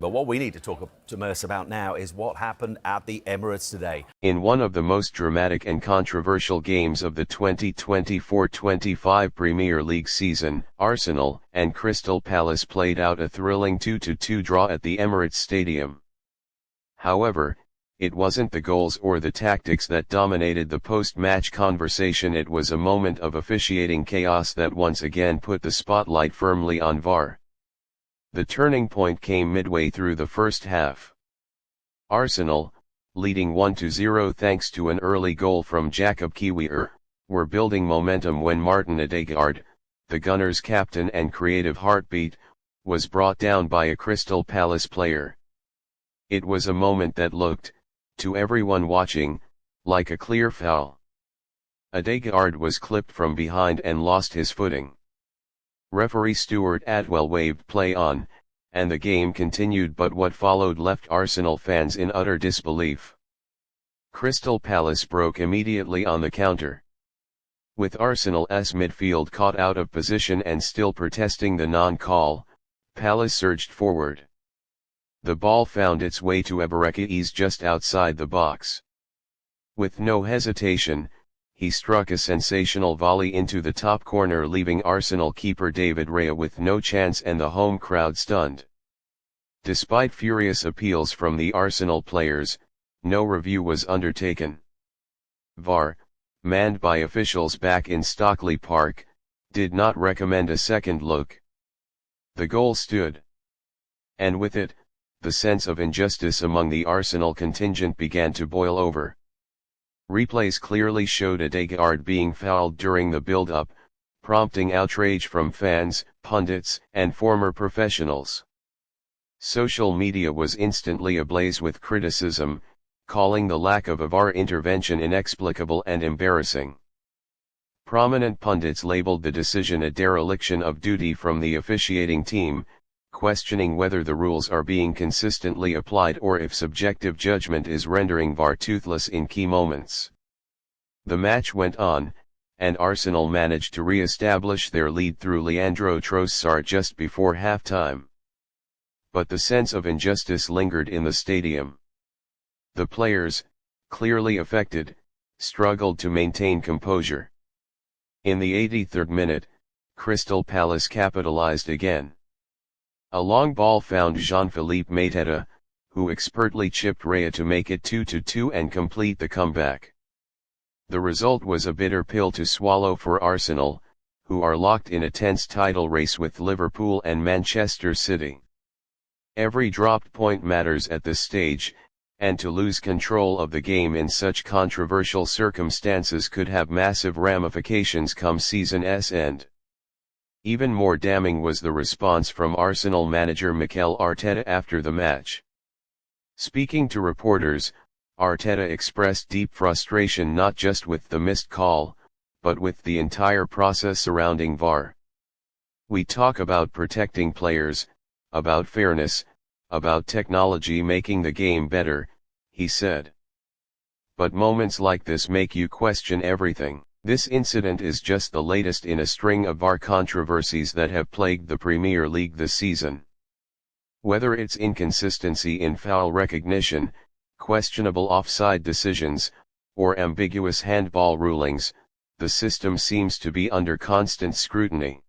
But what we need to talk to Merce about now is what happened at the Emirates today. In one of the most dramatic and controversial games of the 2024-25 Premier League season, Arsenal and Crystal Palace played out a thrilling 2-2 draw at the Emirates Stadium. However, it wasn't the goals or the tactics that dominated the post-match conversation. It was a moment of officiating chaos that once again put the spotlight firmly on VAR. The turning point came midway through the first half. Arsenal, leading 1-0 thanks to an early goal from Jacob Kiwior, were building momentum when Martin Ødegaard, the Gunners' captain and creative heartbeat, was brought down by a Crystal Palace player. It was a moment that looked, to everyone watching, like a clear foul. Ødegaard was clipped from behind and lost his footing. Referee Stuart Atwell waved play on, and the game continued, but what followed left Arsenal fans in utter disbelief. Crystal Palace broke immediately on the counter. With Arsenal's midfield caught out of position and still protesting the non-call, Palace surged forward. The ball found its way to Eberechi Eze just outside the box. With no hesitation, he struck a sensational volley into the top corner, leaving Arsenal keeper David Raya with no chance and the home crowd stunned. Despite furious appeals from the Arsenal players, no review was undertaken. VAR, manned by officials back in Stockley Park, did not recommend a second look. The goal stood. And with it, the sense of injustice among the Arsenal contingent began to boil over. Replays clearly showed Ødegaard being fouled during the build-up, prompting outrage from fans, pundits, and former professionals. Social media was instantly ablaze with criticism, calling the lack of a VAR intervention inexplicable and embarrassing. Prominent pundits labeled the decision a dereliction of duty from the officiating team, questioning whether the rules are being consistently applied or if subjective judgment is rendering VAR toothless in key moments. The match went on, and Arsenal managed to re-establish their lead through Leandro Trossard just before halftime. But the sense of injustice lingered in the stadium. The players, clearly affected, struggled to maintain composure. In the 83rd minute, Crystal Palace capitalized again. A long ball found Jean-Philippe Mateta, who expertly chipped Raya to make it 2-2 and complete the comeback. The result was a bitter pill to swallow for Arsenal, who are locked in a tense title race with Liverpool and Manchester City. Every dropped point matters at this stage, and to lose control of the game in such controversial circumstances could have massive ramifications come season's end. Even more damning was the response from Arsenal manager Mikel Arteta after the match. Speaking to reporters, Arteta expressed deep frustration not just with the missed call, but with the entire process surrounding VAR. "We talk about protecting players, about fairness, about technology making the game better," he said. "But moments like this make you question everything. This incident is just the latest in a string of VAR controversies that have plagued the Premier League this season. Whether it's inconsistency in foul recognition, questionable offside decisions, or ambiguous handball rulings, the system seems to be under constant scrutiny.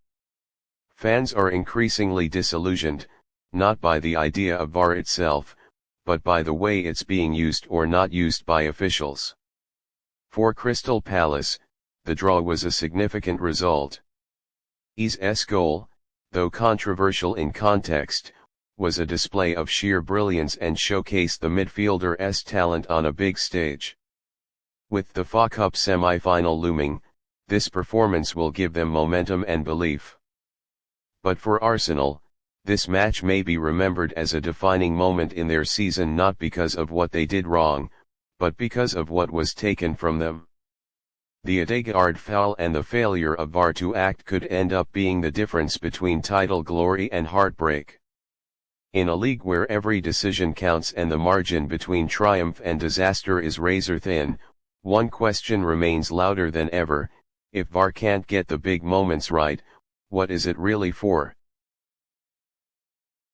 Fans are increasingly disillusioned, not by the idea of VAR itself, but by the way it's being used or not used by officials." For Crystal Palace, the draw was a significant result. Eze's goal, though controversial in context, was a display of sheer brilliance and showcased the midfielder's talent on a big stage. With the FA Cup semi-final looming, this performance will give them momentum and belief. But for Arsenal, this match may be remembered as a defining moment in their season, not because of what they did wrong, but because of what was taken from them. The Ødegaard foul and the failure of VAR to act could end up being the difference between title glory and heartbreak. In a league where every decision counts and the margin between triumph and disaster is razor thin, one question remains louder than ever: if VAR can't get the big moments right, what is it really for?